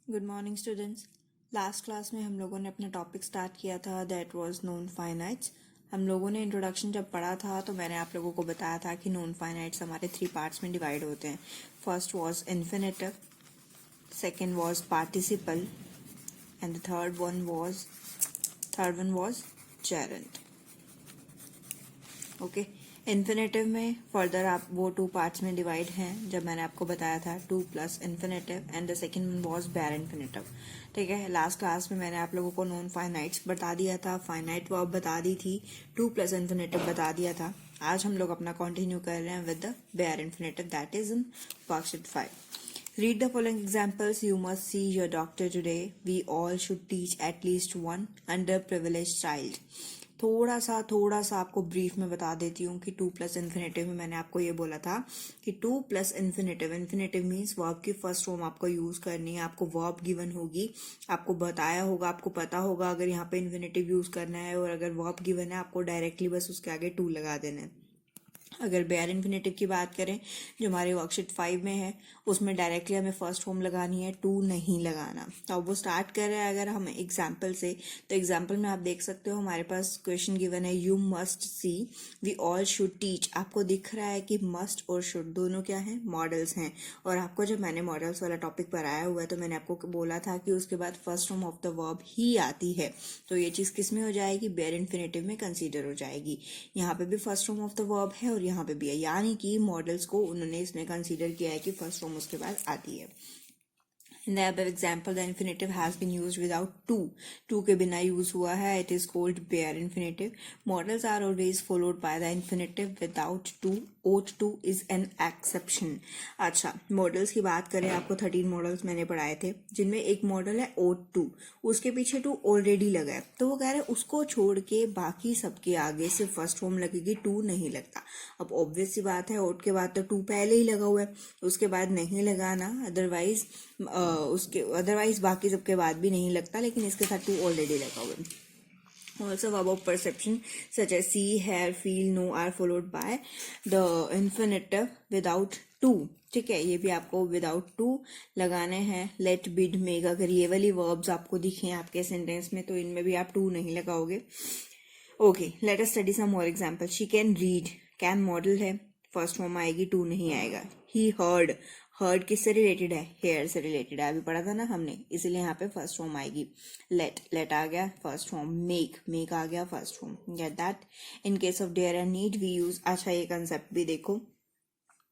Good morning students. Last class में हम लोगों ने अपना टॉपिक स्टार्ट किया था दैट वाज नोन फाइनाइट्स। हम लोगों ने इंट्रोडक्शन जब पढ़ा था तो मैंने आप लोगों को बताया था कि नोन फाइनाइट्स हमारे 3 पार्ट्स में डिवाइड होते हैं। First was infinitive, second was participle and the third one was Geraint. Okay, infinitive में फर्दर आप वो 2 पार्ट्स में डिवाइड हैं जब मैंने आपको बताया था 2 plus infinitive and the second one was bare infinitive. ठीक है, लास्ट क्लास में मैंने आप लोगों को नॉन फाइनाइट्स बता दिया था, फाइनाइट वर्ब बता दी थी, 2 प्लस इन्फिनेटिव बता दिया था। आज हम लोग अपना कंटिन्यू कर रहे हैं with the bare infinitive that is in worksheet 5। Read the following examples. You must see your doctor today. We all should teach at least one underprivileged child. थोड़ा सा आपको ब्रीफ में बता देती हूँ कि 2 प्लस इन्फिनेटिव में मैंने आपको ये बोला था कि 2 प्लस इन्फिनेटिव मीन्स वर्ब की फर्स्ट फॉर्म आपको यूज करनी है। आपको वर्ब गिवन होगी, आपको बताया होगा, आपको पता होगा अगर यहाँ पे इन्फिनेटिव यूज करना है, और अगर वर्ब गिवन है आपको डायरेक्टली बस उसके आगे 2 लगा देना है। अगर बेयर इन्फिनेटिव की बात करें जो हमारे वर्कशीट 5 में है, उसमें डायरेक्टली हमें फर्स्ट फॉर्म लगानी है, 2 नहीं लगाना। तो अब वो स्टार्ट कर रहे हैं अगर हम एग्जाम्पल से, तो एग्जाम्पल में आप देख सकते हो हमारे पास क्वेश्चन गिवन है you must see we all should teach. आपको दिख रहा है कि मस्ट और शुड दोनों क्या है, मॉडल्स हैं। और आपको जब मैंने मॉडल्स वाला टॉपिक पढ़ाया हुआ है तो मैंने आपको बोला था कि उसके बाद first form of the verb ही आती है, तो ये चीज़ किस में हो जाएगी, बेयर इन्फिनेटिव में कंसीडर हो जाएगी। यहाँ पे भी first form of the verb है और यहाँ पे भी है, यानी कि मॉडल्स को उन्होंने इसमें कंसीडर किया है कि फर्स्ट फॉर्म उसके बाद आती है। In the above example, the infinitive has been used without to. To के बिना यूज हुआ है, it is called bare infinitive. Modals are always followed by the infinitive without to. ought to is an exception. अच्छा, models की बात करें, आपको 13 models मैंने पढ़ाए थे जिनमें एक मॉडल है ought to, उसके पीछे to ऑलरेडी लगा है, तो वो कह रहे हैं उसको छोड़ के बाकी सबके आगे से फर्स्ट फॉर्म लगेगी, to नहीं लगता। अब ऑब्वियस सी बात है, ought के बाद तो to पहले ही लगा हुआ है, उसके बाद नहीं लगाना, अदरवाइज बाकी सबके बाद भी नहीं लगता, लेकिन इसके साथ टू ऑलरेडी लगा हुआ है। Also verb of perception such as see, hear, feel, know are followed by the infinitive without to। ठीक है, ये भी आपको विदाउट टू लगाने हैं। लेट, बिड, मेक, अगर ये वाली वर्ब्स आपको दिखें आपके सेंटेंस में तो इनमें भी आप टू नहीं लगाओगे। Okay, let us study some more example. She can read, can modal है, फर्स्ट फॉर्म आएगी, टू नहीं आएगा। ही हर्ड, हर्ड किससे रिलेटेड है, हेयर से रिलेटेड है, अभी पढ़ा था ना हमने, इसलिए यहाँ पे फर्स्ट फॉर्म आएगी। लेट, लेट आ गया फर्स्ट फॉर्म। मेक, मेक आ गया first form. Get that. In case of dare and need we use, अच्छा ये कंसेप्ट भी देखो,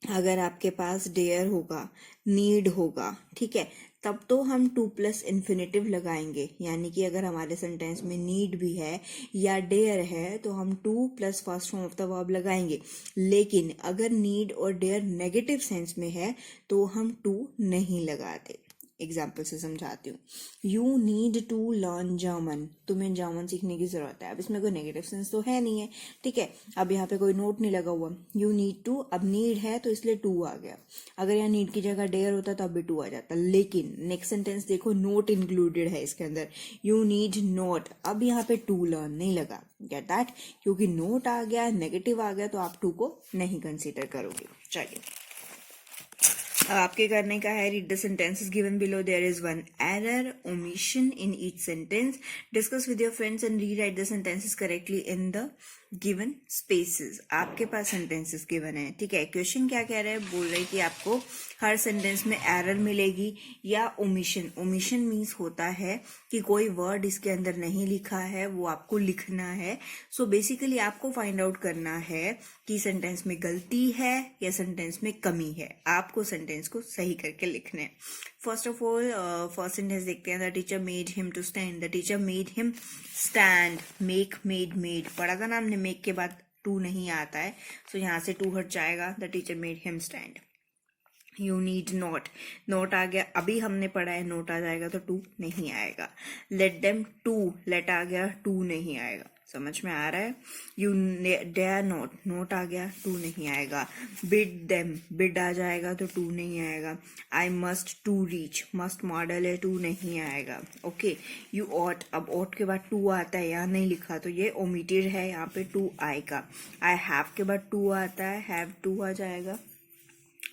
अगर आपके पास डेयर होगा, नीड होगा, ठीक है, तब तो हम 2 प्लस इन्फिनेटिव लगाएंगे, यानी कि अगर हमारे सेंटेंस में नीड भी है या डेयर है तो हम 2 plus first form of the verb लगाएंगे। लेकिन अगर नीड और डेयर नेगेटिव सेंस में है तो हम 2 नहीं लगाते। एग्जाम्पल से समझाती हूँ। You need to learn German, तुम्हें जर्मन सीखने की जरूरत है। अब इसमें कोई नेगेटिव सेंस तो है नहीं है, ठीक है, अब यहाँ पे कोई नोट नहीं लगा हुआ। यू नीड टू, अब नीड है तो इसलिए टू आ गया। अगर यहाँ नीड की जगह डेयर होता तो अब भी टू आ जाता। लेकिन नेक्स्ट सेंटेंस देखो, नोट इंक्लूडेड है इसके अंदर, यू नीड नोट, अब यहाँ पे टू लर्न नहीं लगा। गेट दैट, क्योंकि नोट आ गया, नेगेटिव आ गया, तो आप टू को नहीं कंसिडर करोगे। चलिए, आपके करने का है, read the sentences given below, there is one error, omission in each sentence, discuss with your friends and rewrite the sentences correctly in the given spaces. आपके पास सेंटेंसेस गिवन है, ठीक है, क्वेश्चन क्या कह रहे हैं, बोल रहे कि आपको हर सेंटेंस में एरर मिलेगी या ओमिशन। ओमिशन मीन्स होता है कि कोई वर्ड इसके अंदर नहीं लिखा है, वो आपको लिखना है। सो बेसिकली आपको फाइंड आउट करना है कि सेंटेंस में गलती है या सेंटेंस में कमी है, आपको सेंटेंस को सही करके लिखना है। First of all first sentence देखते हैं, the teacher made him to stand, the teacher made him stand. Make, made, made पढ़ा था ना हमने, मेक के बाद टू नहीं आता है, सो यहाँ से टू हट जाएगा, the teacher made him stand. You need not, note आ गया, अभी हमने पढ़ा है, नोट आ जाएगा तो टू नहीं आएगा। लेट देम टू, लेट आ गया, टू नहीं आएगा, समझ में आ रहा है। यू डेयर नोट, नोट आ गया, टू नहीं आएगा। बिड देम, बिड आ जाएगा तो टू नहीं आएगा। I must to reach, must modal है, टू नहीं आएगा। ओके, यू ऑट, अब ऑट के बाद टू आता है, यहाँ नहीं लिखा तो ये ओमिटेड है, यहाँ पे टू आएगा। आई हैव के बाद टू आता है, हैव टू आ जाएगा।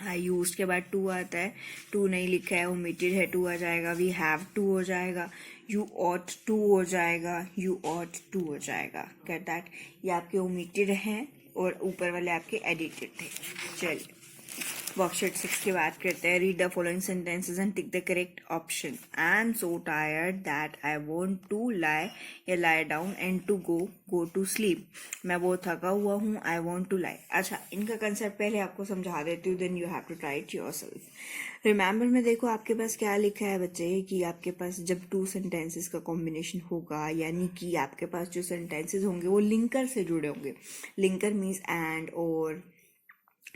आई यूज के बाद टू आता है, टू नहीं लिखा है, ओमिटेड है, टू आ जाएगा, वी हैव टू हो जाएगा, यू ऑट टू हो जाएगा, यू ऑट टू हो जाएगा। Get that? ये आपके ओमिटेड हैं और ऊपर वाले आपके एडिटेड थे। चलिए वर्कशीट 6 की बात करते हैं। Read the following sentences and tick the correct option. I am so tired that I want to lie या lie down and to go to sleep. मैं बहुत थका हुआ हूँ, आई वॉन्ट टू लाई। अच्छा, इनका कंसेप्ट पहले आपको समझा देती हूँ, then you have to try it yourself. Remember में देखो आपके पास क्या लिखा है बच्चे, कि आपके पास जब टू सेंटेंसेस का कॉम्बिनेशन होगा, यानी कि आपके पास जो सेंटेंसेस होंगे वो लिंकर से जुड़े होंगे। लिंकर मीन्स एंड और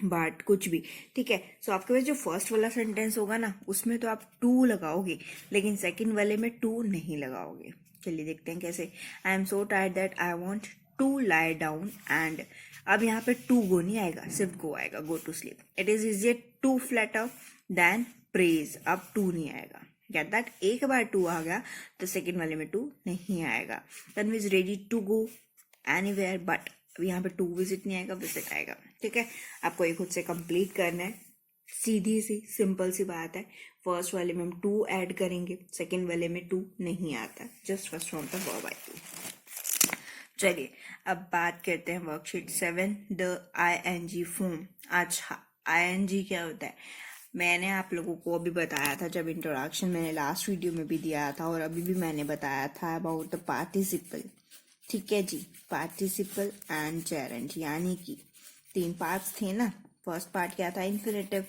बट कुछ भी, ठीक है। सो आपके पास जो फर्स्ट वाला सेंटेंस होगा ना, उसमें तो आप टू लगाओगे, लेकिन सेकंड वाले में टू नहीं लगाओगे। चलिए देखते हैं कैसे। I am so tired that I want to lie down and, अब यहाँ पे टू गो नहीं आएगा, सिर्फ गो आएगा, go to sleep. It is easier to flatter than praise, अब टू नहीं आएगा। Get that? एक बार टू आ गया तो सेकंड वाले में टू नहीं आएगा। Tanvi is ready to go anywhere, but यहाँ पे टू विजिट नहीं आएगा, विजिट आएगा। ठीक है, आपको ये खुद से कंप्लीट करना है। सीधी सी सिंपल सी बात है। फर्स्ट वाले में हम टू ऐड करेंगे, सेकंड वाले में टू नहीं आता, जस्ट फर्स्ट फॉर्म का वर्ब आई। चलिए अब बात करते हैं वर्कशीट 7, द ING फॉर्म। अच्छा, ING क्या होता है? मैंने आप लोगों को अभी बताया था, जब इंट्रोडक्शन मैंने लास्ट वीडियो में भी दिया था और अभी भी मैंने बताया था अबाउट द पार्टिसिपल। ठीक है जी, पार्टिसिपल एंड जेरेंट, यानी कि 3 पार्ट्स थे ना। फर्स्ट पार्ट क्या था? इन्फिनेटिव।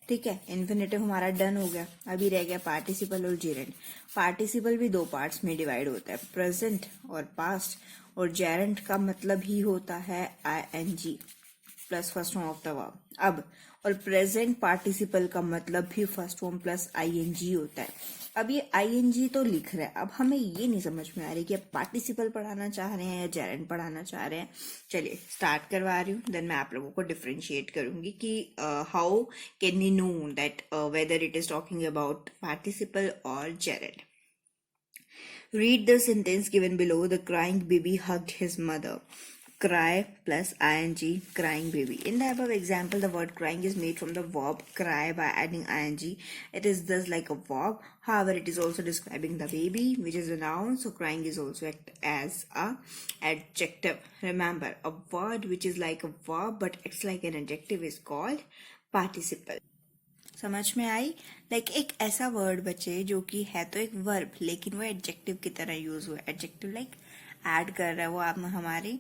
ठीक है, इन्फिनेटिव हमारा डन हो गया, अभी रह गया पार्टिसिपल और जेरेंट। पार्टिसिपल भी 2 पार्ट्स में डिवाइड होता है, प्रेजेंट और पास्ट, और जेरेंट का मतलब ही होता है ING plus first form of the verb. अब और प्रेजेंट पार्टिसिपल का मतलब भी फर्स्ट फॉर्म प्लस ING होता है। अब ये ING तो लिख रहा है, अब हमें ये नहीं समझ में आ रही कि अब पार्टिसिपल पढ़ाना चाह रहे हैं या जेरेंट पढ़ाना चाह रहे हैं। चलिए स्टार्ट करवा रही हूँ, देन मैं आप लोगों को डिफरेंशिएट करूंगी कि how can we know that whether it is talking about participle और gerund. Read the sentence given below. The crying baby hugged his mother. Cry plus ING, crying baby. In the above example, the word crying is made from the verb cry by adding ING. It is thus like a verb. However, it is also describing the baby, which is a noun. So crying is also act as a adjective. Remember, a word which is like a verb but acts like an adjective is called participle. समझ में आई? Like एक ऐसा word बचे जो कि है तो एक वर्ब, लेकिन वो एडजेक्टिव की तरह यूज हुआ है। एडजेक्टिव लाइक ऐड कर रहा है वो आप हमारी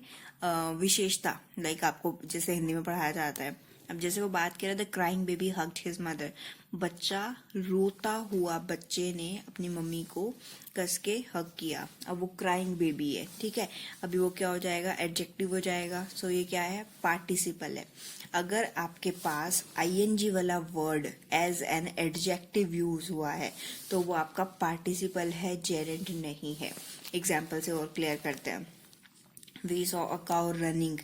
विशेषता, लाइक आपको जैसे हिंदी में पढ़ाया जाता है। अब जैसे वो बात कर रहे थे, crying baby hugged his mother, बच्चा रोता हुआ बच्चे ने अपनी मम्मी को कस के हग किया। अब वो क्राइंग बेबी है, ठीक है। अभी वो क्या हो जाएगा? एडजेक्टिव हो जाएगा। सो ये क्या है? पार्टिसिपल है। अगर आपके पास ING वाला word as an adjective use हुआ है तो वो आपका पार्टिसिपल है, जेरेंट नहीं है। एग्जाम्पल से और क्लियर करते हैं। We saw a cow running,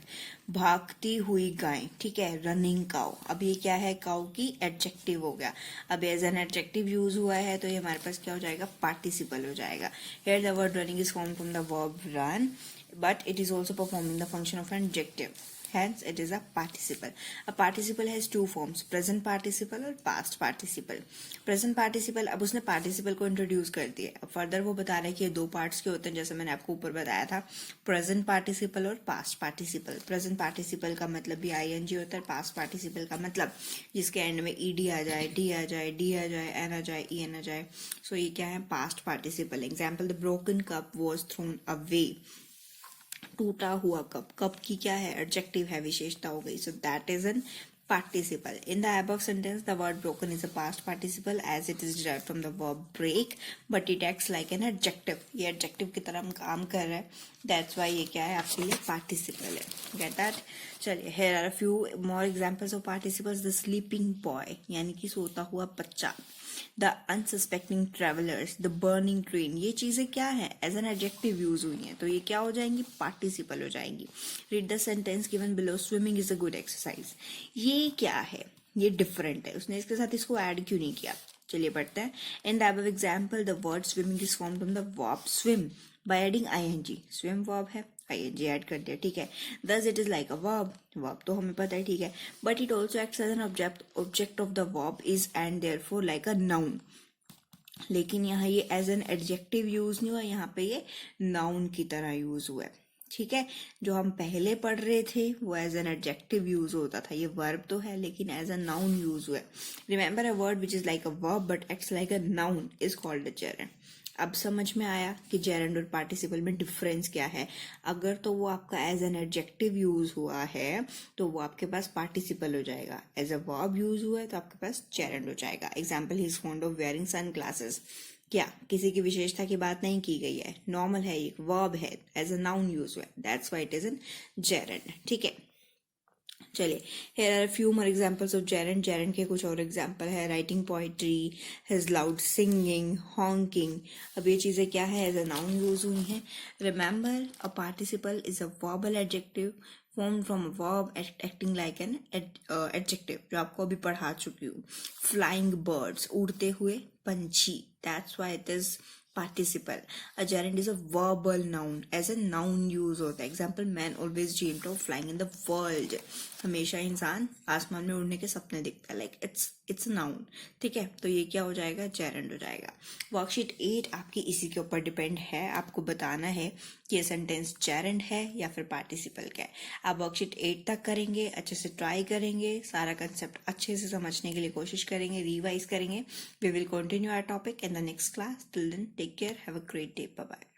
भागती हुई गाय, ठीक है, रनिंग काउ। अब ये क्या है? काउ की एडजेक्टिव हो गया। अब एज एन एडजेक्टिव यूज हुआ है तो ये हमारे पास क्या हो जाएगा? पार्टिसिपल हो जाएगा। Here the word running is formed from the verb run, but it is also performing the function of an adjective. Hence, it is a participle. A participle has 2 forms, present participle और past participle. Present participle, अब उसने participle को introduce कर दिया। अब further वो बता रहा है कि ये 2 parts के होते हैं, जैसे मैंने आपको ऊपर बताया था, present participle और past participle. Present participle का मतलब भी ING होता है, past participle का मतलब जिसके एंड में ED आ जाए, D आ जाए, D आ जाए, N आ जाए, EN आ जाए। So ये क्या है? past participle. Example, the broken cup was thrown away. टूटा हुआ कप, कप की क्या है? एडजेक्टिव है, विशेषता हो गई। So that is an participle. In the above sentence, the word broken is a past participle as it is derived from the verb break, but it acts like an adjective. ये adjective की तरह काम कर रहा है, that's why ये क्या है? आपके लिए participle है। Get that? चलिए, here are a few more examples of participles. The sleeping boy, यानी कि सोता हुआ बच्चा। The unsuspecting travelers, the burning train, ये चीजें क्या है? एज एन एडजेक्टिव यूज हुई हैं, तो ये क्या हो जाएंगी? पार्टिसिपल हो जाएंगी। Read the sentence given below, swimming is a good exercise. ये क्या है? ये डिफरेंट है, उसने इसके साथ इसको ऐड क्यों नहीं किया? चलिए पढ़ते हैं। In the above example, the word swimming is formed from the verb swim by adding ING. Swim verb है, ing ऐड कर दिया, ठीक है। thus it is like a verb, verb तो हमें पता है, ठीक है, but it also acts as an object of the verb is and therefore like a noun। लेकिन यहाँ ये एज एन एडजेक्टिव यूज नहीं हुआ, यहाँ पे ये नाउन की तरह यूज हुआ है, ठीक है। जो हम पहले पढ़ रहे थे वो एज एन एडजेक्टिव यूज होता था, ये वर्ब तो है लेकिन एज अ नाउन यूज हुआ है। Remember a word which is like a verb but acts like a noun is called a gerund. अब समझ में आया कि जेरेंड और पार्टिसिपल में डिफरेंस क्या है। अगर तो वो आपका एज एन एडजेक्टिव यूज हुआ है तो वो आपके पास पार्टिसिपल हो जाएगा, एज अ वर्ब यूज हुआ है तो आपके पास जेरेंड हो जाएगा। Example, he is fond of wearing sunglasses. क्या किसी की विशेषता की बात नहीं की गई है, नॉर्मल है, एक वर्ब है, एज अ नाउन यूज हुआ है, that's why it is an gerund, ठीक है। चलिए, here are a few more examples of gerund। gerund के कुछ और एग्जाम्पल है, writing poetry, his loud singing, honking। अब ये चीजें क्या है, एज अ नाउन यूज हुई हैं। Remember a participle is a verbal adjective formed from a verb acting like an adjective, जो आपको अभी पढ़ा चुकी हूँ। flying birds, उड़ते हुए पंछी, that's why it is participle। a gerund is a verbal noun, as a noun use होता है। example, man always dreamed of flying in the world। हमेशा इंसान आसमान में उड़ने के सपने दिखता है, लाइक इट्स नाउन, ठीक है। तो ये क्या हो जाएगा, जेरेंड हो जाएगा। वर्कशीट 8 आपकी इसी के ऊपर डिपेंड है, आपको बताना है कि ये सेंटेंस जेरेंड है या फिर पार्टिसिपल का है। आप वर्कशीट 8 तक करेंगे, अच्छे से ट्राई करेंगे, सारा कंसेप्ट अच्छे से समझने के लिए कोशिश करेंगे, रिवाइज करेंगे। We will continue our topic in the next class. Till then take care, have a great day, bye bye.